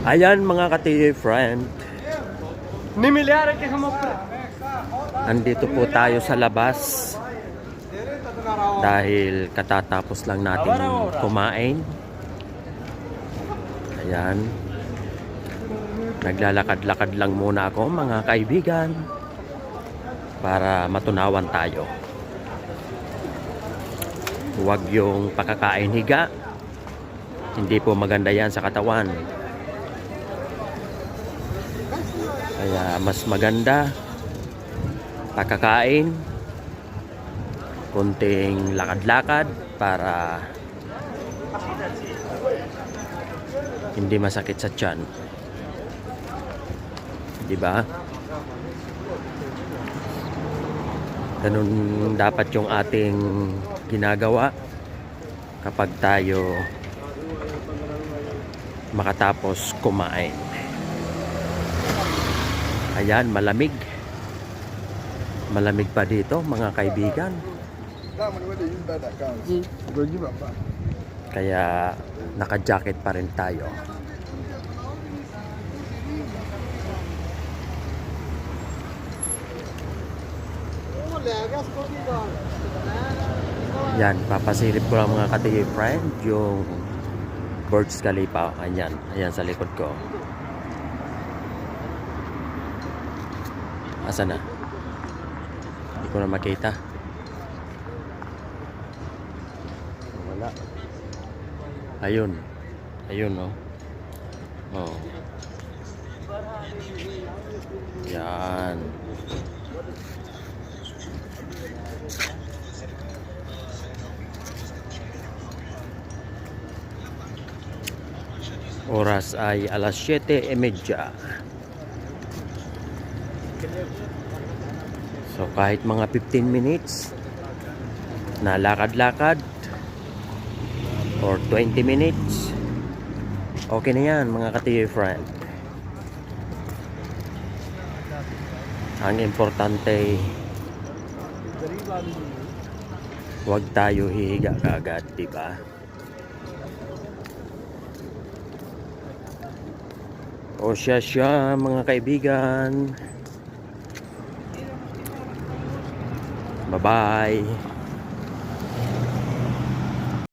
Ayan mga ka-friend, andito po tayo sa labas dahil katatapos lang natin kumain. Ayan, naglalakad-lakad lang muna ako mga kaibigan para matunawan tayo. Huwag yung pakakain higa, hindi po maganda yan sa katawan. Kaya mas maganda pakakain, kunting lakad-lakad para hindi masakit sa tiyan. Di ba? Ganun dapat yung ating ginagawa kapag tayo makatapos kumain. Ayan, malamig. Malamig pa dito mga kaibigan. Kaya naka-jacket pa rin tayo. Yan, papasilip ko lang mga ka-friend yung Burj Khalifa. Ayan, ayan sa likod ko. Asa na? Hindi ko na makita. Wala. Ayun. Ayun, oh. Oh. Yan. Oras ay alas 7:30. So kahit mga 15 minutes na lakad-lakad or 20 minutes, okay na yan mga ka-friend. Ang importante, huwag tayo hihiga kaagad, diba? O siya mga kaibigan. Bye-bye.